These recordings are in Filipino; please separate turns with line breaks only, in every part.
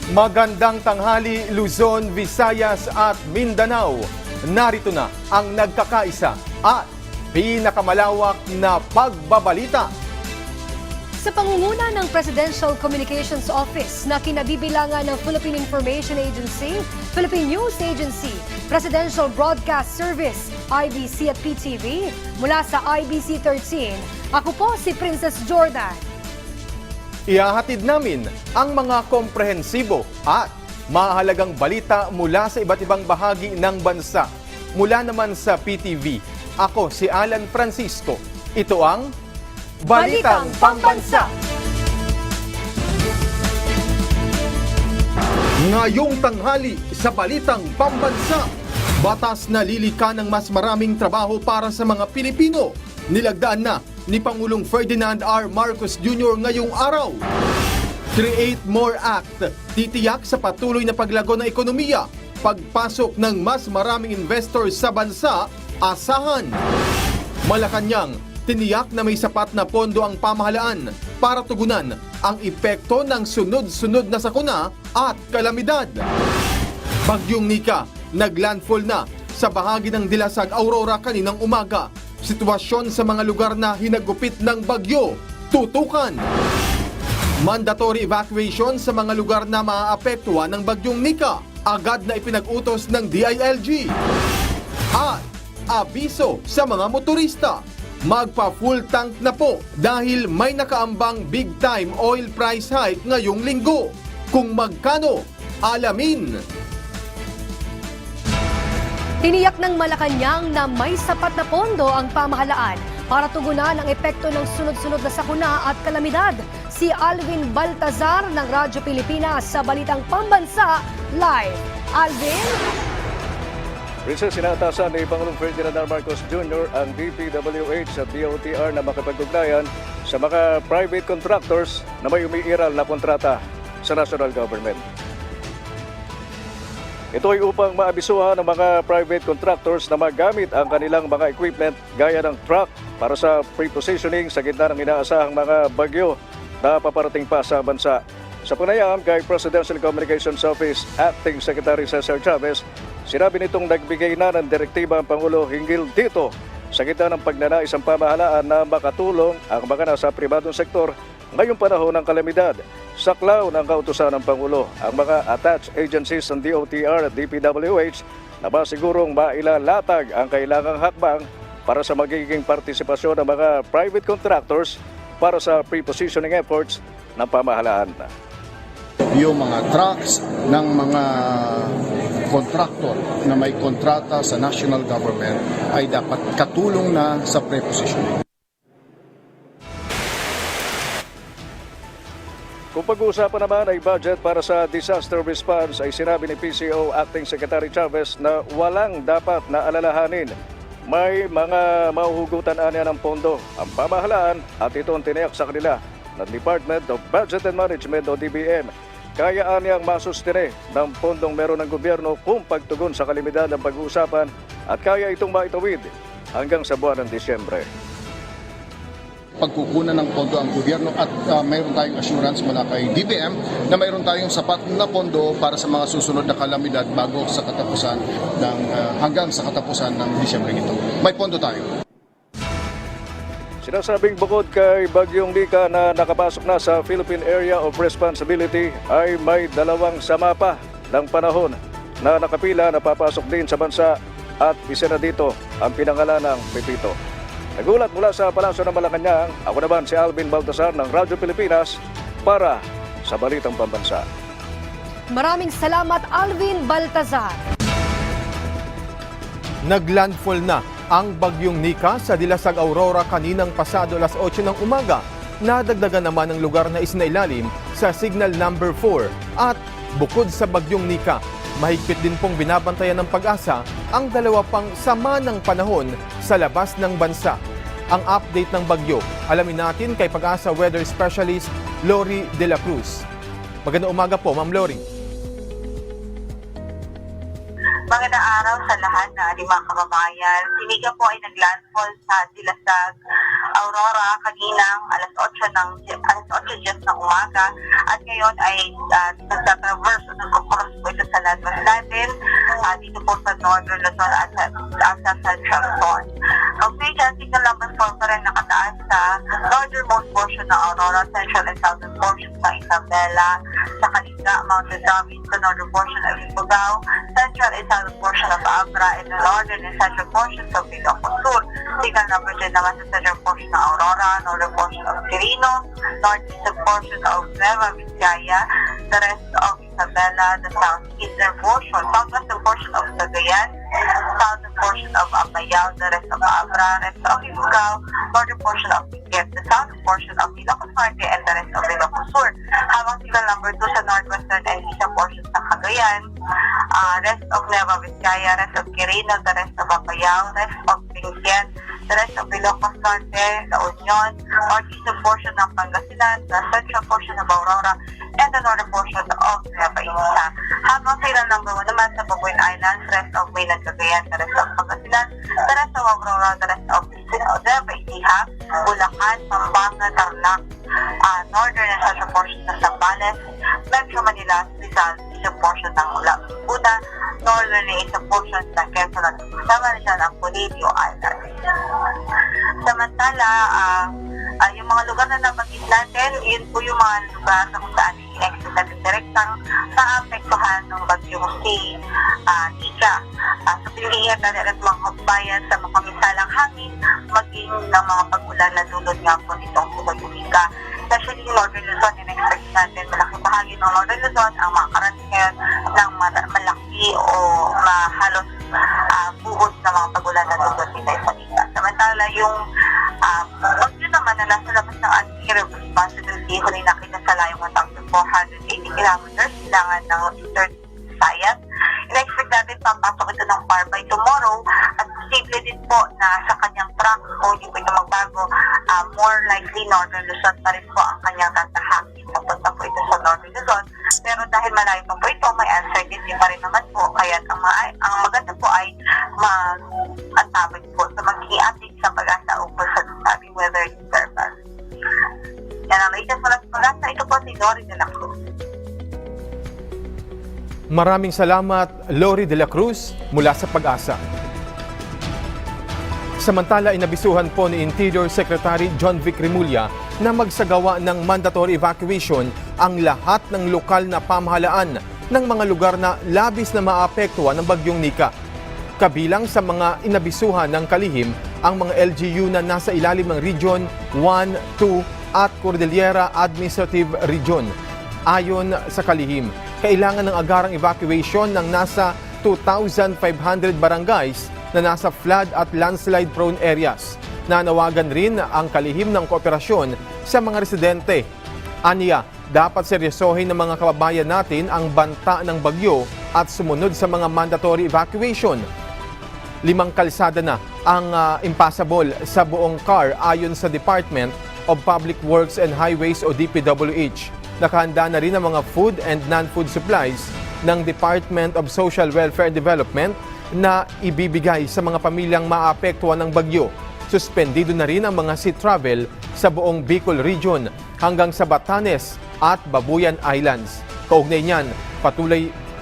Magandang tanghali Luzon, Visayas at Mindanao. Narito na ang nagkakaisa at pinakamalawak na pagbabalita.
Sa pangunguna ng Presidential Communications Office na kinabibilangan ng Philippine Information Agency, Philippine News Agency, Presidential Broadcast Service, IBC at PTV, mula sa IBC 13, ako po si Princess Jordan.
Ihahatid namin ang mga komprehensibo at mahalagang balita mula sa iba't ibang bahagi ng bansa. Mula naman sa PTV, ako si Alan Francisco. Ito ang Balitang Pambansa. Ngayong tanghali sa Balitang Pambansa, batas na lilika ng mas maraming trabaho para sa mga Pilipino. Nilagdaan na ni Pangulong Ferdinand R. Marcos Jr. ngayong araw. Create More Act, titiyak sa patuloy na paglago ng ekonomiya. Pagpasok ng mas maraming investors sa bansa, asahan. Malacanang, tiniyak na may sapat na pondo ang pamahalaan para tugunan ang epekto ng sunod-sunod na sakuna at kalamidad. Bagyong Nika, naglandfall na sa bahagi ng Dilasag, Aurora kaninang umaga. Sitwasyon sa mga lugar na hinagupit ng bagyo, tutukan. Mandatory evacuation sa mga lugar na maaapektuhan ng Bagyong Nika, agad na ipinag-utos ng DILG. At abiso sa mga motorista, magpa-full tank na po dahil may nakaambang big-time oil price hike ngayong linggo. Kung magkano, alamin.
Tiniyak ng Malacanang na may sapat na pondo ang pamahalaan para tugunan ang epekto ng sunod-sunod na sakuna at kalamidad. Si Alvin Baltazar ng Radyo Pilipinas sa Balitang Pambansa Live. Alvin?
Princess, sinatasan ni Pangulong Ferdinand R. Marcos Jr. ang DPWH at DOTR na makipag-ugnayan sa mga private contractors na may umiiral na kontrata sa national government. Ito ay upang maabisuhan ng mga private contractors na magamit ang kanilang mga equipment gaya ng truck para sa pre-positioning sa gitna ng inaasahang mga bagyo na paparating pa sa bansa. Sa panayam kay Presidential Communications Office Acting Secretary Cesar Chavez, sinabi nitong nagbigay na ng direktiba ang Pangulo hinggil dito sa gitna ng pagnanais ang pamahalaan na makatulong ang mga nasa pribadong sektor ngayong panahon ng kalamidad. Saklaw ng kautusan ng Pangulo ang mga attached agencies ng DOTR at DPWH na masigurong mailalatag ang kailangang hakbang para sa magiging partisipasyon ng mga private contractors para sa pre-positioning efforts ng pamahalaan.
Yung mga trucks ng mga contractor na may kontrata sa national government ay dapat katulong na sa pre-positioning.
Kung pag-uusapan naman ay budget para sa disaster response, ay sinabi ni PCO Acting Secretary Chavez na walang dapat na alalahanin. May mga mahuhugutan anya ng pondo ang pamahalaan at ito ang tiniyak sa kanila ng Department of Budget and Management o DBM. Kaya niyang masustine ng pondong meron ng gobyerno kung pagtugon sa kalamidad ng pag-uusapan at kaya itong maitawid hanggang sa buwan ng Disyembre.
Pagkukunan ng pondo ang gobyerno at mayroon tayong assurance mula kay DBM na mayroon tayong sapat na pondo para sa mga susunod na kalamidad bago sa katapusan ng hanggang sa katapusan ng Disyembre ito. May pondo tayo.
Sinasabing bukod kay Bagyong Nika na nakapasok na sa Philippine Area of Responsibility ay may dalawang sama pa ng panahon na nakapila na papasok din sa bansa at isa na dito ang pinangalan ng Pepito. Nagulat mula sa Palasyo ng Malacanang, ako naman si Alvin Baltazar ng Radyo Pilipinas para sa Balitang Pambansa.
Maraming salamat, Alvin Baltazar.
Naglandfall na ang Bagyong Nika sa Dilasag, Aurora kaninang pasado alas 8 ng umaga. Nadagdagan naman ang lugar na isinailalim sa Signal Number 4 at bukod sa Bagyong Nika, mahigpit din pong binabantayan ng Pag-asa ang dalawa pang sama ng panahon sa labas ng bansa. Ang update ng bagyo, alamin natin kay Pag-asa Weather Specialist Lori De La Cruz. Magandang umaga po, Ma'am Lori.
Magandang araw sa lahat na mga kababayan. Si Nika po ay naglandfall sa Dilasag, Aurora kaninang alas 8 ng umaga at ngayon ay nagtatraverse o nagkukross po ito sa Landmas natin dito po sa Northern Luzon at sa Central Luzon. Okay, dyan signal number 4 pa rin nakataas sa northernmost portion ng Aurora, central and southern portions ng Isabela, sa Kalinga, Mountain Province, sa northern portion of Ifugao, central and southern portion of Abra, and the northern and central portions of Ilocos Sur. Signal number 10 naman sa central portion ng Aurora, northern portion of Quirino, northeastern portion of Nueva Vizcaya, the rest of Isabela, the southeastern portion, southwestern portion of Cagayan, southern portion of Apayao, the rest of Abra, rest of Ifugao, northern portion of Benguet, the southern portion of Ilocos Norte, and the rest of Ilocos Sur. Habang signal number 2 sa northwestern and eastern portions ng Cagayan, rest of Nueva Vizcaya, rest of Quirino, the rest of Apayao, rest of Benguet, the rest of Ilocos Norte, La Union, northeastern portion ng Pangasinan, the central portion of Aurora, and the northern portion of Nueva Ecija. Habang signal number 1 naman sa Babuyan Islands, rest of Mainland Cagayan, the rest of Pangasinan, the rest of Aurora, the rest of Nueva Ecija, Bulacan, Pampanga, Tarlac, northern and central portion ng Zambales, Metro Manila, Rizal, eastern portion ng Laguna, northern and eastern portion ng Quezon at kasama na dyan ang Polillo Island. Samantala, yung mga lugar na nabanggit natin, yun po yung mga lugar na kung saan i-expect natin direktang maapektuhan ng bagyong si Nika. So, pinihingan natin at mga kabayan sa mga misalang hangin, maging ng mga pag-ulan na dulot nga po nitong si bagyong Nika. Especially yung Northern Luzon, in-expect natin malaking bahagi ng Northern Luzon ang makakarating ngayon ng malaki o halos buhos na mga pag-ulan na dulot nila sa Nika. Samantala, yung bagyo naman na nasa labas ng anti-hurricane responsibility, huli nakita sa layong 1,480 kilometers silangan ng Eastern Visayas. In-expect natin papasok ito ng far by tomorrow at posible din po na sa kanyang track o hindi po ito magbago, more likely Northern Luzon pa rin po ang kanyang tatahakin. Papunta po ito sa Northern Luzon. Pero dahil malayo pa po ito, may uncertainty pa rin naman po. Kaya ang maganda po ay mag-antabay po sa magiging update sa pag-asa ukol sa sabing weather disturbance. Yan ang latest para sa pag-asa. Ito po si Lori de la Cruz.
Maraming salamat, Lori de la Cruz, mula sa Pag-asa. Samantala, inabisuhan po ni Interior Secretary John Vic Remulla na magsagawa ng mandatory evacuation ang lahat ng lokal na pamahalaan ng mga lugar na labis na maapektuhan ng bagyong Nika. Kabilang sa mga inabisuhan ng kalihim ang mga LGU na nasa ilalim ng Region 1, 2 at Cordillera Administrative Region. Ayon sa kalihim, kailangan ng agarang evacuation ng nasa 2,500 barangays na nasa flood at landslide prone areas. Nanawagan rin ang kalihim ng kooperasyon sa mga residente. Aniya, dapat seryosohin ng mga kababayan natin ang banta ng bagyo at sumunod sa mga mandatory evacuation. 5 kalsada na ang impassable sa buong CAR ayon sa Department of Public Works and Highways o DPWH. Nakahanda na rin ang mga food and non-food supplies ng Department of Social Welfare and Development na ibibigay sa mga pamilyang maapektuhan ng bagyo. Suspendido na rin ang mga sea travel sa buong Bicol Region hanggang sa Batanes at Babuyan Islands. Kaugnay niyan,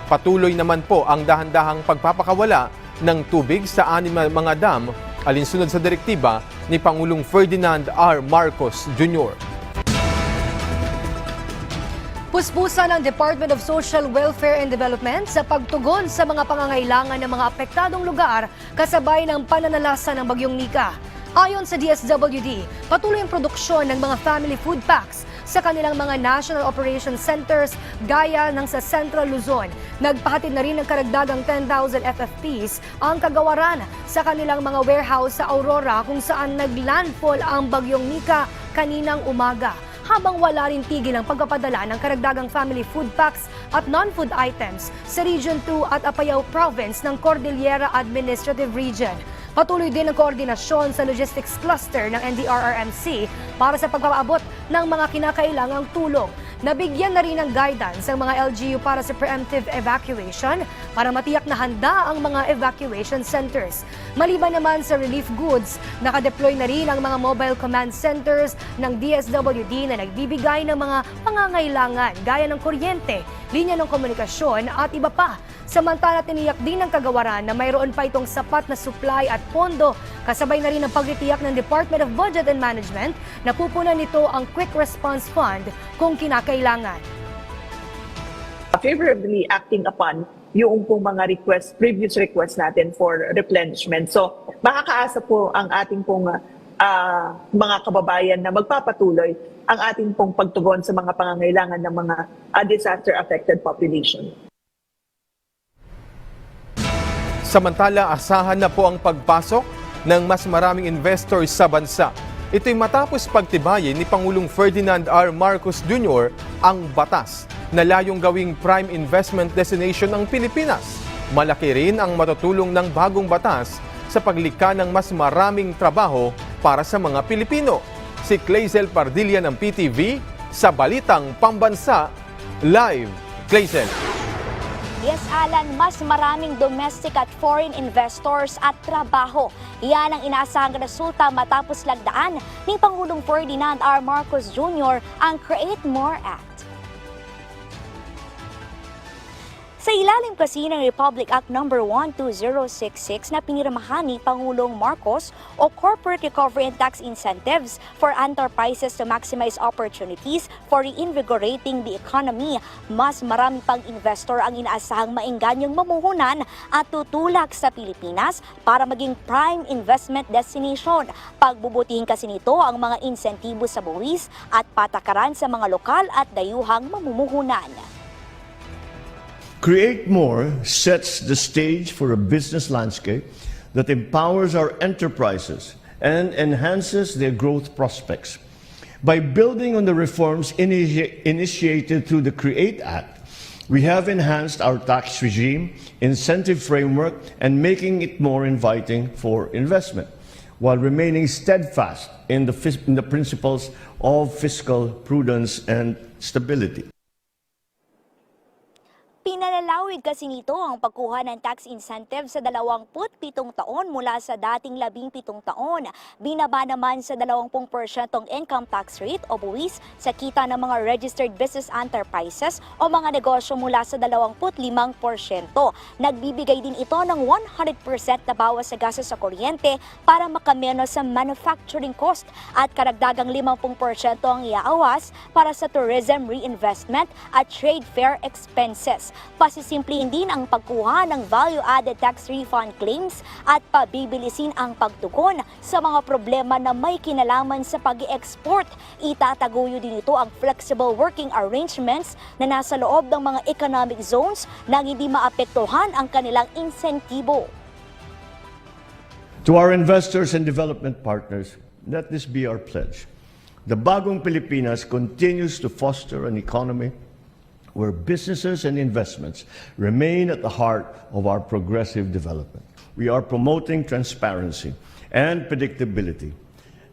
patuloy naman po ang dahan-dahang pagpapakawala ng tubig sa 6 mga dam alinsunod sa direktiba ni Pangulong Ferdinand R. Marcos Jr.
Puspusan ng Department of Social Welfare and Development sa pagtugon sa mga pangangailangan ng mga apektadong lugar kasabay ng pananalasa ng bagyong Nika. Ayon sa DSWD, patuloy ang produksyon ng mga family food packs sa kanilang mga National Operation Centers gaya ng sa Central Luzon. Nagpahatid na rin ng karagdagang 10,000 FFPs ang kagawaran sa kanilang mga warehouse sa Aurora kung saan naglandfall ang bagyong Nika kaninang umaga. Habang wala rin tigil ang pagpapadala ng karagdagang family food packs at non-food items sa Region 2 at Apayao Province ng Cordillera Administrative Region. Patuloy din ang koordinasyon sa logistics cluster ng NDRRMC para sa pagpapaabot ng mga kinakailangang tulong. Nabigyan na rin ng guidance ang mga LGU para sa preemptive evacuation para matiyak na handa ang mga evacuation centers. Maliban naman sa relief goods, nakadeploy na rin ang mga mobile command centers ng DSWD na nagbibigay ng mga pangangailangan gaya ng kuryente, linya ng komunikasyon at iba pa. Samantala, tiniyak din ng kagawaran na mayroon pa itong sapat na supply at pondo, kasabay na rin ang pagtitiyak ng Department of Budget and Management na pupunan nito ang Quick Response Fund kung kinakailangan.
Favorably acting upon yung pong mga previous requests natin for replenishment. So, makakaasa po ang ating pong mga kababayan na magpapatuloy ang ating pong pagtugon sa mga pangangailangan ng mga disaster-affected population.
Samantala, asahan na po ang pagpasok ng mas maraming investors sa bansa. Ito'y matapos pagtibayin ni Pangulong Ferdinand R. Marcos Jr. ang batas na layong gawing prime investment destination ng Pilipinas. Malaki rin ang matutulong ng bagong batas sa paglikha ng mas maraming trabaho para sa mga Pilipino. Si Clazel Pardilla ng PTV sa Balitang Pambansa Live. Clazel.
Yes, Alan, mas maraming domestic at foreign investors at trabaho. Yan ang inaasahang resulta matapos lagdaan ni Pangulong Ferdinand R. Marcos Jr. ang Create More Act. Sa ilalim kasi ng Republic Act No. 12066 na pinirmahan ni Pangulong Marcos o Corporate Recovery and Tax Incentives for Enterprises to Maximize Opportunities for Reinvigorating the Economy, mas marami pang investor ang inaasahang maenganyong mamuhunan at tutulak sa Pilipinas para maging prime investment destination. Pagbubutihin kasi nito ang mga insentibo sa buwis at patakaran sa mga lokal at dayuhang mamumuhunan.
Create More sets the stage for a business landscape that empowers our enterprises and enhances their growth prospects. By building on the reforms initiated through the CREATE Act, we have enhanced our tax regime, incentive framework, and making it more inviting for investment, while remaining steadfast in the principles of fiscal prudence and stability.
Pinalalawig kasi nito ang pagkuha ng tax incentive sa 27 taon mula sa dating 17 taon. Binaba naman sa 20% income tax rate o buwis sa kita ng mga registered business enterprises o mga negosyo mula sa 25%. Nagbibigay din ito ng 100% na bawas sa gastos sa kuryente para makameno sa manufacturing cost at karagdagang 50% ang iaawas para sa tourism reinvestment at trade fair expenses. Pasisimplihin din ang pagkuha ng value-added tax refund claims at pabibilisin ang pagtugon sa mga problema na may kinalaman sa pag-i-export. Itataguyod din ito ang flexible working arrangements na nasa loob ng mga economic zones nang hindi maapektuhan ang kanilang insentibo.
To our investors and development partners, let this be our pledge. The Bagong Pilipinas continues to foster an economy where businesses and investments remain at the heart of our progressive development. We are promoting transparency and predictability.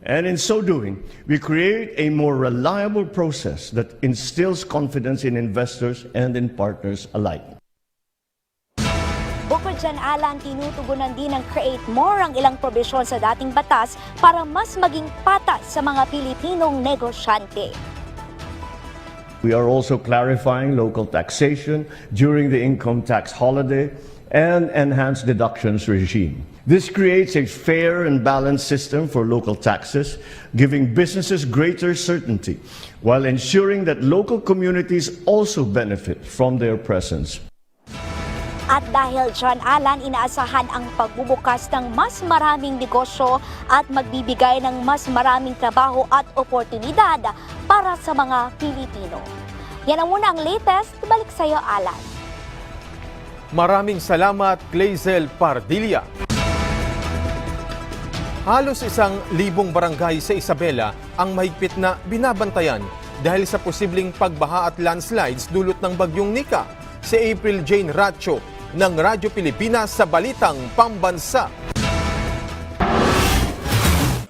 And in so doing, we create a more reliable process that instills confidence in investors and in partners alike.
Bukod dyan, Alan, tinutugunan din ng Create More ang ilang probisyon sa dating batas para mas maging patas sa mga Pilipinong negosyante.
We are also clarifying local taxation during the income tax holiday and enhanced deductions regime. This creates a fair and balanced system for local taxes, giving businesses greater certainty, while ensuring that local communities also benefit from their presence.
At dahil dyan, Alan, inaasahan ang pagbubukas ng mas maraming negosyo at magbibigay ng mas maraming trabaho at oportunidad para sa mga Pilipino. Yan ang muna ang latest. Balik sa iyo, Alan.
Maraming salamat, Clazel Pardilla. Halos 1,000 barangay sa Isabela ang mahigpit na binabantayan dahil sa posibleng pagbaha at landslides dulot ng bagyong Nika. Si April Jane Racho ng Radyo Pilipinas sa Balitang Pambansa.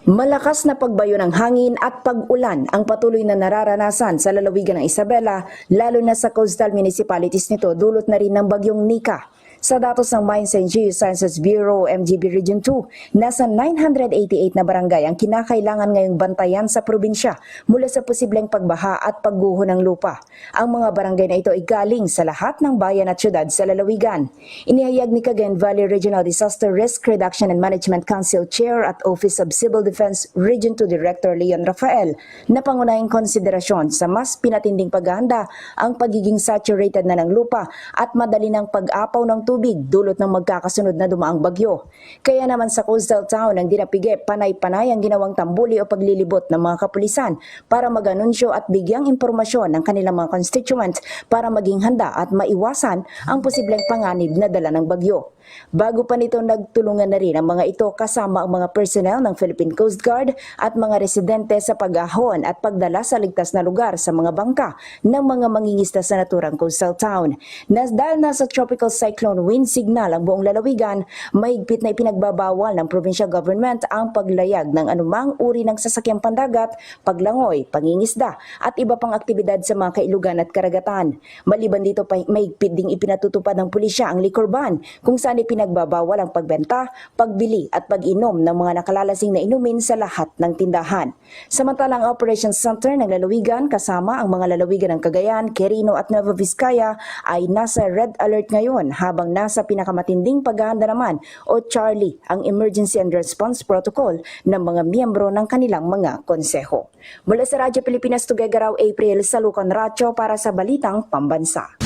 Malakas na pagbayo ng hangin at pag-ulan ang patuloy na nararanasan sa lalawigan ng Isabela, lalo na sa coastal municipalities nito dulot na rin ng bagyong Nika. Sa datos ng Mines and Geosciences Bureau MGB Region 2, nasa 988 na barangay ang kinakailangan ngayong bantayan sa probinsya mula sa posibleng pagbaha at pagguho ng lupa. Ang mga barangay na ito ay galing sa lahat ng bayan at syudad sa lalawigan. Inihayag ni Cagayan Valley Regional Disaster Risk Reduction and Management Council Chair at Office of Civil Defense Region 2 Director Leon Rafael na pangunahing konsiderasyon sa mas pinatinding paghahanda ang pagiging saturated na ng lupa at madali ng pag-apaw ng tubig dulot ng magkakasunod na dumaang bagyo. Kaya naman sa coastal town ang dinapige, panay-panay ang ginawang tambuli o paglilibot ng mga kapulisan para mag-anunsyo at bigyang impormasyon ng kanilang mga constituent para maging handa at maiwasan ang posibleng panganib na dala ng bagyo. Bago pa nito, nagtulungan na rin ang mga ito kasama ang mga personnel ng Philippine Coast Guard at mga residente sa pag-ahon at pagdala sa ligtas na lugar sa mga bangka ng mga mangingisda sa naturang coastal town. Dahil nasa tropical cyclone wind signal ang buong lalawigan, mahigpit na ipinagbabawal ng provincial government ang paglayag ng anumang uri ng sasakyang pandagat, paglangoy, pangingisda at iba pang aktibidad sa mga kailugan at karagatan. Maliban dito, mahigpit ding ipinatutupad ng pulisya ang liquor ban kung saan ipinagbabawal ang pagbenta, pagbili at pag-inom ng mga nakalalasing na inumin sa lahat ng tindahan. Samantalang ang Operations Center ng lalawigan kasama ang mga lalawigan ng Cagayan, Quirino at Nueva Vizcaya ay nasa red alert ngayon habang nasa pinakamatinding paghahanda naman o Charlie ang Emergency and Response Protocol ng mga miyembro ng kanilang mga konseho. Mula sa Radyo Pilipinas, Tuguegarao, April, Salucan Racho para sa Balitang Pambansa.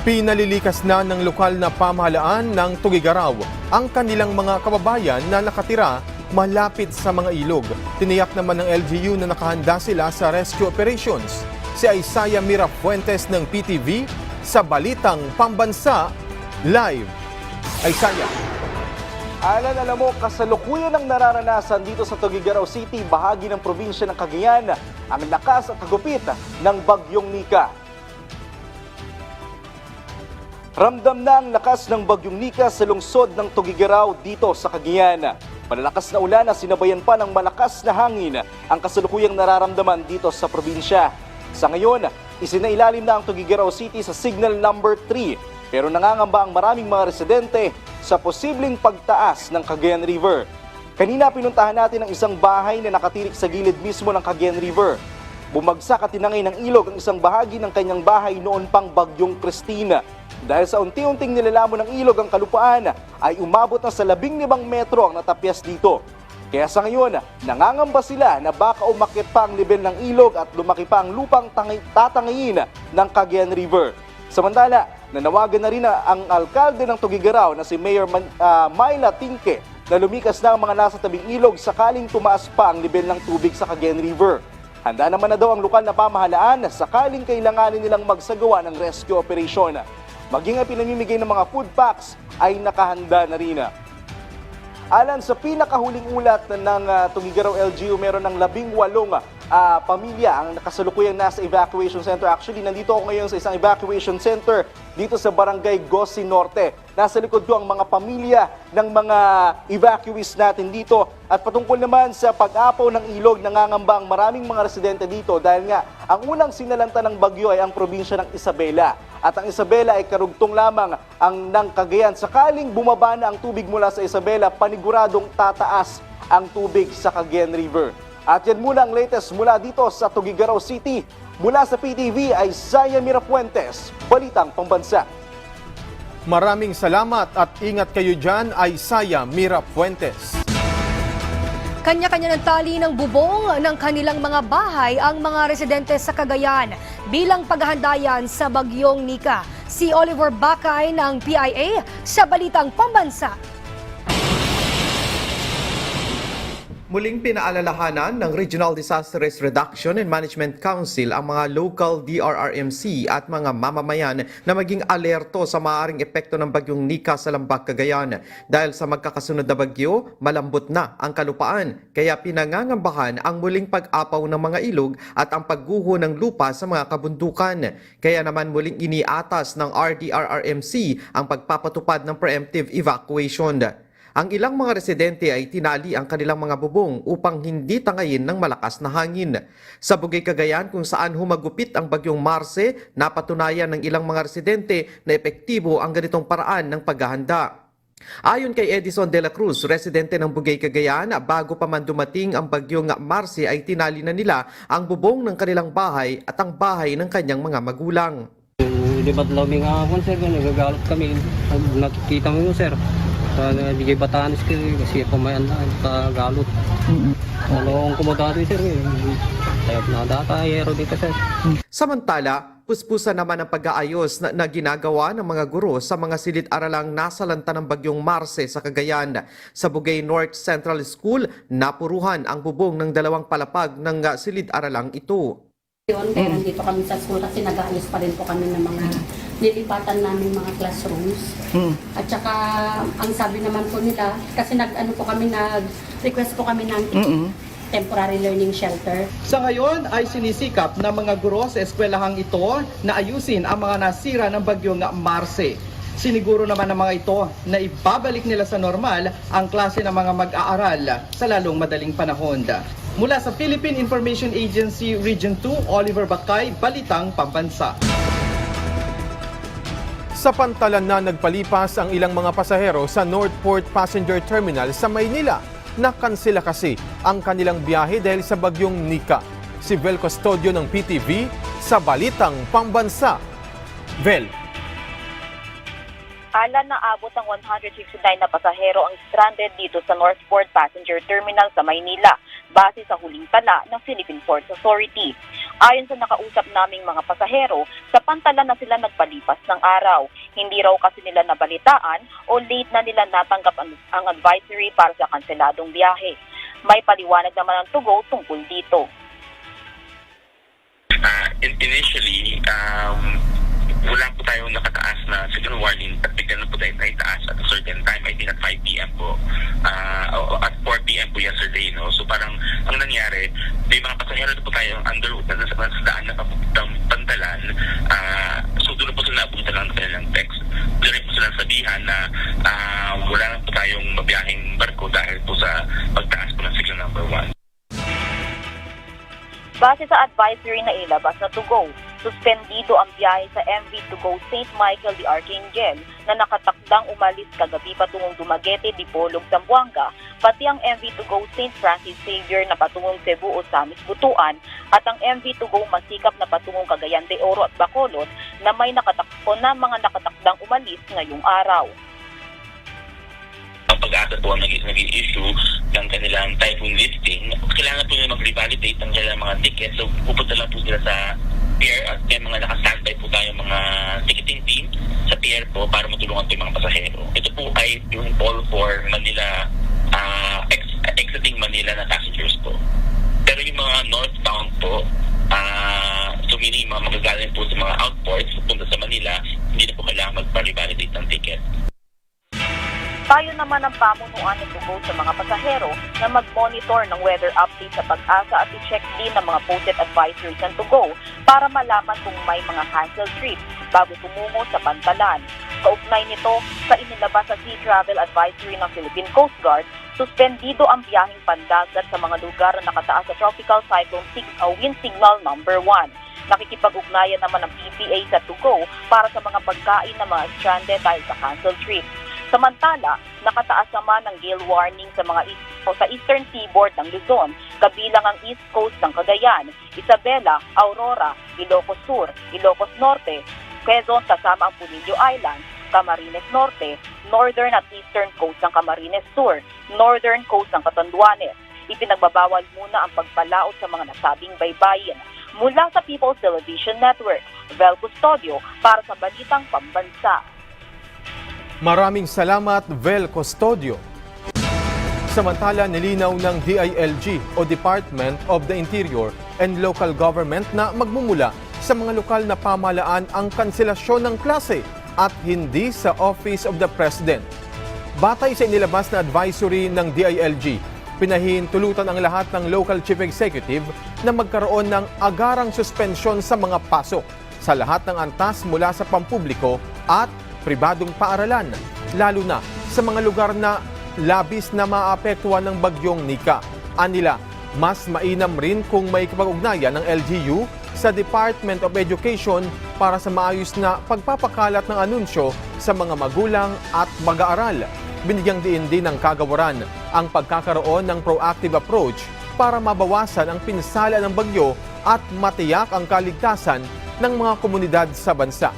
Pinalilikas na ng lokal na pamahalaan ng Tuguegarao ang kanilang mga kababayan na nakatira malapit sa mga ilog. Tiniyak naman ng LGU na nakahanda sila sa rescue operations. Si Isaiah Mira Fuentes ng PTV sa Balitang Pambansa Live. Isaiah.
Alam mo, kasalukuyan ang nararanasan dito sa Tuguegarao City, bahagi ng probinsya ng Cagayan, ang lakas at hagupit ng bagyong Nika. Ramdam na ang lakas ng bagyong Nika sa lungsod ng Tuguegarao dito sa Cagayan. Malalakas na ulan na sinabayan pa ng malakas na hangin ang kasalukuyang nararamdaman dito sa probinsya. Sa ngayon, isinailalim na ang Tuguegarao City sa signal number 3 pero nangangamba ang maraming mga residente sa posibleng pagtaas ng Cagayan River. Kanina pinuntahan natin ang isang bahay na nakatirik sa gilid mismo ng Cagayan River. Bumagsak at tinangay ng ilog ang isang bahagi ng kanyang bahay noon pang bagyong Christine. Dahil sa unti-unting nilalamon ng ilog ang kalupaan, ay umabot na sa 15 metro ang natapyas dito. Kaya sa ngayon, nangangamba sila na baka umakyat pa ang level ng ilog at lumaki pa ang lupang tatangayin ng Cagayan River. Samantala, nanawagan na rin ang alkalde ng Tuguegarao na si Mayor Myla Tinke na lumikas na ang mga nasa tabing ilog sakaling tumaas pa ang level ng tubig sa Cagayan River. Handa naman na daw ang lokal na pamahalaan sakaling kailanganin nilang magsagawa ng rescue operation. Maging ang pinamimigay ng mga food packs ay nakahanda na rin. Alan, sa pinakahuling ulat ng Tuguegarao LGU, meron ng 18 pamilya ang kasalukuyang nasa evacuation center. Actually, nandito ako ngayon sa isang evacuation center dito sa Barangay Gosi Norte. Nasa likod ko ang mga pamilya ng mga evacuees natin dito. At patungkol naman sa pag-apaw ng ilog, nangangamba ang maraming mga residente dito dahil nga ang unang sinalanta ng bagyo ay ang probinsya ng Isabela. At ang Isabela ay karugtong lamang ang ng Cagayan. Sakaling bumaba na ang tubig mula sa Isabela, paniguradong tataas ang tubig sa Cagayan River. At yan muna ang latest mula dito sa Tuguegarao City. Mula sa PTV ay Isaiah Mira Fuentes, Balitang Pambansa.
Maraming salamat at ingat kayo dyan, Isaiah Mira Fuentes.
Kanya-kanya ng tali ng bubong ng kanilang mga bahay ang mga residente sa Cagayan bilang paghahandayan sa bagyong Nika. Si Oliver Bakay ng PIA sa Balitang Pambansa.
Muling pinaalalahanan ng Regional Disaster Risk Reduction and Management Council ang mga local DRRMC at mga mamamayan na maging alerto sa maaaring epekto ng bagyong Nika sa Lambak, Cagayan. Dahil sa magkakasunod na bagyo, malambot na ang kalupaan. Kaya pinangangambahan ang muling pag-apaw ng mga ilog at ang pagguho ng lupa sa mga kabundukan. Kaya naman muling iniatas ng RDRRMC ang pagpapatupad ng preemptive evacuation. Ang ilang mga residente ay tinali ang kanilang mga bubong upang hindi tangayin ng malakas na hangin. Sa Bugay, Cagayan, kung saan humagupit ang bagyong Marce, napatunayan ng ilang mga residente na epektibo ang ganitong paraan ng paghahanda. Ayon kay Edison de la Cruz, residente ng Bugay, Cagayan, bago pa man dumating ang bagyong Marce ay tinali na nila ang bubong ng kanilang bahay at ang bahay ng kanyang mga magulang.
Libat labing hapon, sir, nagagalot kami. Nakikita mo yun, sir. Di kay Batanes kasi pamayan na kagalot. Ang kumodado, sir. Kaya na data, aero dito, sir.
Samantala, puspusan naman ang pag-aayos na ginagawa ng mga guro sa mga silid-aralang nasalanta ng bagyong Marce sa Cagayan. Sa Bugay North Central School, napuruhan ang bubong ng 2 palapag ng silid-aralang ito.
Pero dito kami sa school kasi nag-aayos pa rin po kami ng mga nilipatan namin mga classrooms. At saka ang sabi naman po nila, kasi nag-request po kami ng temporary learning shelter.
Sa ngayon ay sinisikap ng mga guro sa eskwelahang ito na ayusin ang mga nasira ng bagyong Marce. Siniguro naman ng mga ito na ibabalik nila sa normal ang klase ng mga mag-aaral sa lalong madaling panahon. Mula sa Philippine Information Agency Region 2, Oliver Bakay, Balitang Pambansa.
Sa pantalan na nagpalipas ang ilang mga pasahero sa Northport Passenger Terminal sa Maynila, nakansela kasi ang kanilang biyahe dahil sa bagyong Nika. Si Vel Custodio ng PTV sa Balitang Pambansa. Vel.
Ala na abot ng 169 na pasahero ang stranded dito sa Northport Passenger Terminal sa Maynila, base sa huling tala ng Philippine Ports Authority. Ayon sa nakausap naming mga pasahero, sa pantalan na sila nagpalipas ng araw. Hindi raw kasi nila nabalitaan o late na nila natanggap ang advisory para sa kanseladong biyahe. May paliwanag naman ang tugo tungkol dito.
Initially, wala po tayong nakataas na signal warning at bigyan na po tayo taas at a certain time, I think at 5 p.m. po, at 4 p.m. po yesterday, no? So parang ang nangyari, may mga pasahero na po tayo under sa daan na papuntang pantalan, so doon po sila napunta lang ng kanilang text. Doon po sila sabihan na wala na po tayong mabiyahing barko dahil po sa pagtaas po ng signal number 1.
Base sa advisory na ilabas na to go, suspendido ang biyahe sa MV to go St. Michael the Archangel na nakatakdang umalis kagabi patungong Dumaguete, Dipolog, Zamboanga, pati ang MV to go St. Francis Xavier na patungong Cebu o Samis Butuan at ang MV to go Masikap na patungong Cagayan de Oro at Bacolod na may mga nakatakdang umalis ngayong araw.
Ang pag-asa po ang naging issue ng kanilang typhoon listing, kailangan po nila mag-revalidate ang kanilang mga tickets. So pupunta lang po sila sa pier at may mga naka-standby po tayo mga ticketing team sa pier po para matulungan po yung mga pasahero. Ito po ay yung all for Manila, exiting Manila na passengers po. Pero yung mga northbound po, so meaning mga magagaling po sa mga outports pupunta sa Manila, hindi na po kailangan mag-revalidate ng ticket.
Tayo naman ang pamunuan ng tugo sa mga pasahero na mag-monitor ng weather update sa Pag-asa at i-check din ng mga posted advisories ng tugo para malaman kung may mga cancel trips bago tumungo sa pantalan. Kaugnay nito, sa inilabas sa Sea Travel Advisory ng Philippine Coast Guard, suspendido ang biyaheng pandagat sa mga lugar na nakataas sa Tropical Cyclone Wind Signal number 1. Nakikipag-ugnayan naman ng PPA sa tugo para sa mga pagkain ng mga stranded dahil sa cancel trips. Samantala, nakataas naman ang gale warning sa sa eastern seaboard ng Luzon, kabilang ang east coast ng Cagayan, Isabela, Aurora, Ilocos Sur, Ilocos Norte, Quezon kasama ang Punillo Islands, Camarines Norte, northern at eastern coast ng Camarines Sur, northern coast ng Catanduanes. Ipinagbabawal muna ang pagpalaot sa mga nasabing baybayin. Mula sa People's Television Network, Vel Custodio para sa Balitang Pambansa.
Maraming salamat, Vel Custodio. Samantala, nilinaw ng DILG o Department of the Interior and Local Government na magmumula sa mga lokal na pamahalaan ang kanselasyon ng klase at hindi sa Office of the President. Batay sa inilabas na advisory ng DILG, pinahihintulutan ang lahat ng local chief executive na magkaroon ng agarang suspensyon sa mga pasok sa lahat ng antas mula sa pampubliko at pribadong paaralan, lalo na sa mga lugar na labis na maapektuhan ng bagyong Nika. Anila, mas mainam rin kung may kapag-ugnayan ng LGU sa Department of Education para sa maayos na pagpapakalat ng anunsyo sa mga magulang at mag-aaral. Binigyang diin din ng kagawaran ang pagkakaroon ng proactive approach para mabawasan ang pinsala ng bagyo at matiyak ang kaligtasan ng mga komunidad sa bansa.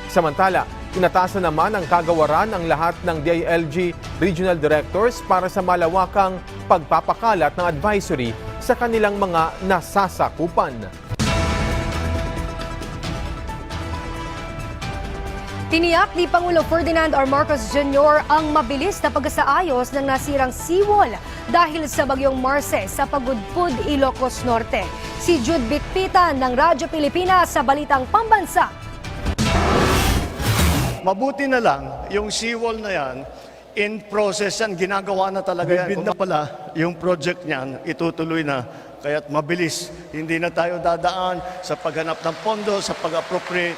Samantala, inatasan naman ng kagawaran ang lahat ng DILG Regional Directors para sa malawakang pagpapakalat ng advisory sa kanilang mga nasasakupan.
Tiniyak ni Pangulo Ferdinand R. Marcos Jr. ang mabilis na pagsaayos ng nasirang seawall dahil sa bagyong Marce sa Pagudpud, Ilocos Norte. Si Jude Bitpitan ng Radyo Pilipinas sa Balitang Pambansa.
Mabuti na lang, yung seawall na yan, in process yan, ginagawa na talaga yan. Bibid na pala yung project niyan, itutuloy na. Kaya't mabilis, hindi na tayo dadaan sa paghanap ng pondo, sa pag-appropriate.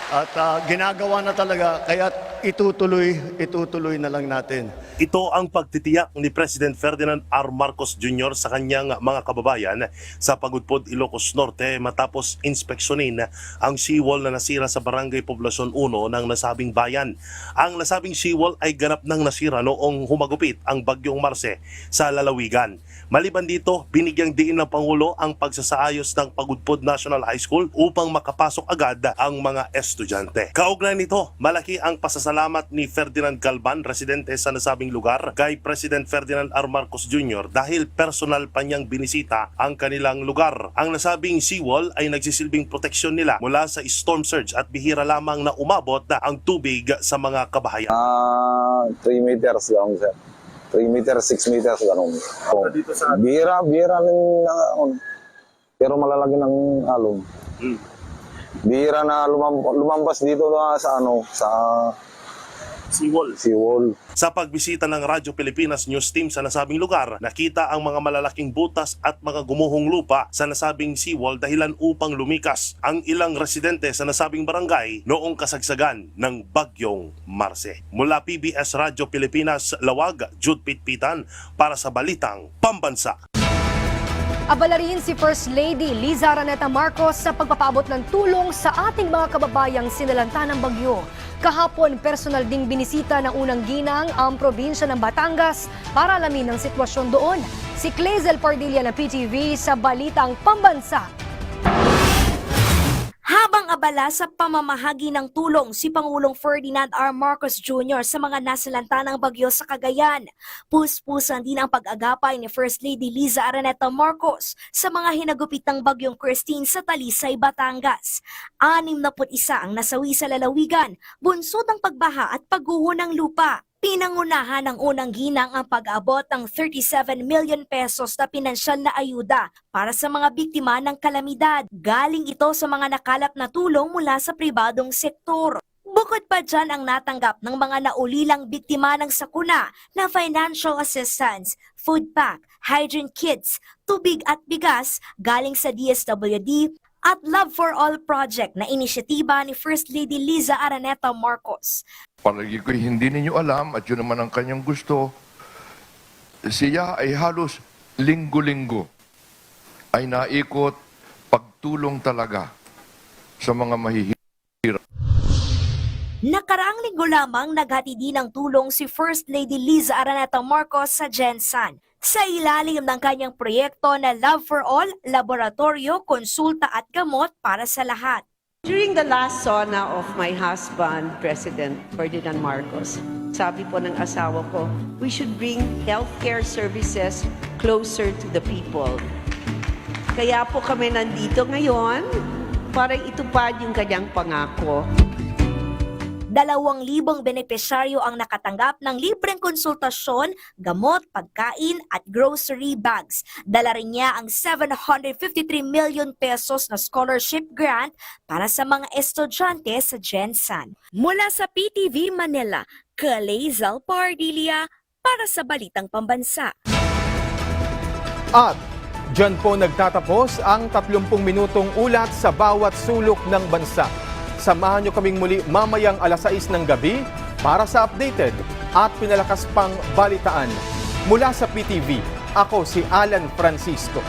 At ginagawa na talaga, kaya't itutuloy na lang natin.
Ito ang pagtitiyak ni President Ferdinand R. Marcos Jr. sa kanyang mga kababayan sa Pagudpud, Ilocos Norte matapos inspeksyonin ang seawall na nasira sa Barangay Poblacion 1 ng nasabing bayan. Ang nasabing seawall ay ganap ng nasira noong humagupit ang bagyong Marce sa lalawigan. Maliban dito, binigyang diin ng Pangulo ang pagsasaayos ng Pagudpud National High School upang makapasok agad ang mga estudyante. Kaugnay nito, malaki ang pasasalamat ni Ferdinand Galban, residente sa nasabing lugar, kay President Ferdinand R. Marcos Jr. dahil personal pa niyang binisita ang kanilang lugar. Ang nasabing seawall ay nagsisilbing proteksyon nila mula sa storm surge at bihira lamang na umabot na ang tubig sa mga kabahayan.
3 meters lang, sir. 3 meters, 6 meters, gano'n. So, bihira ng pero malalaki ng alon. Bihira na lumampas dito na sa seawall.
Sa pagbisita ng Radyo Pilipinas News Team sa nasabing lugar, nakita ang mga malalaking butas at mga gumuhong lupa sa nasabing seawall dahilan upang lumikas ang ilang residente sa nasabing barangay noong kasagsagan ng bagyong Marce. Mula PBS Radyo Pilipinas, Lawag, Jude Pitpitan para sa Balitang Pambansa.
Abala rin si First Lady Liza Araneta Marcos sa pagpapaabot ng tulong sa ating mga kababayang sinalanta ng bagyo. Kahapon, personal ding binisita ng unang ginang ang probinsya ng Batangas para alamin ang sitwasyon doon. Si Clazel Pardilla ng PTV sa Balitang Pambansa.
Habang abala sa pamamahagi ng tulong si Pangulong Ferdinand R. Marcos Jr. sa mga nasalanta ng bagyo sa Cagayan, puspusan din ang pag-agapay ni First Lady Liza Araneta Marcos sa mga hinagupit ng bagyong Christine sa Talisay, Batangas. 61 ang nasawi sa lalawigan, bunsod ng pagbaha at pagguho ng lupa. Pinangunahan ng unang ginang ang pag-abot ng 37 million pesos na pinansyal na ayuda para sa mga biktima ng kalamidad. Galing ito sa mga nakalap na tulong mula sa pribadong sektor. Bukod pa dyan ang natanggap ng mga naulilang biktima ng sakuna na financial assistance, food pack, hygiene kits, tubig at bigas galing sa DSWD at Love for All project na inisyatiba ni First Lady Liza Araneta Marcos.
Palagi ko hindi ninyo alam at yun naman ang kanyang gusto. Siya ay halos linggo-linggo ay naikot pagtulong talaga sa mga mahihirap.
Nakaraang linggo lamang naghati din ng tulong si First Lady Liza Araneta Marcos sa Gensan sa ilalim ng kanyang proyekto na Love for All, laboratorio, konsulta at gamot para sa lahat.
During the last SONA of my husband, President Ferdinand Marcos, sabi po ng asawa ko, we should bring healthcare services closer to the people. Kaya po kami nandito ngayon para itupad yung kanyang pangako.
2,000 benepisyaryo ang nakatanggap ng libreng konsultasyon, gamot, pagkain at grocery bags. Dala rin niya ang 753 million pesos na scholarship grant para sa mga estudyante sa Gensan. Mula sa PTV Manila, Clazel Pardilla para sa Balitang Pambansa.
At dyan po nagtatapos ang 30 minutong ulat sa bawat sulok ng bansa. Samahan nyo kaming muli mamayang 6:00 ng gabi para sa updated at pinalakas pang balitaan. Mula sa PTV, ako si Alan Francisco.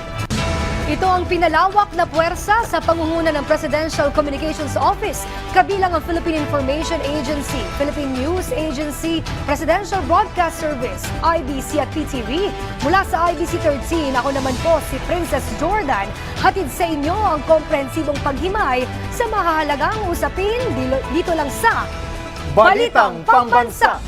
Ito ang pinalawak na puwersa sa pangunguna ng Presidential Communications Office, kabilang ang Philippine Information Agency, Philippine News Agency, Presidential Broadcast Service, IBC at PTV. Mula sa IBC 13, ako naman po si Princess Jordan. Hatid sa inyo ang komprehensibong paghimay sa mahahalagang usapin dito lang sa
Balitang Pambansa.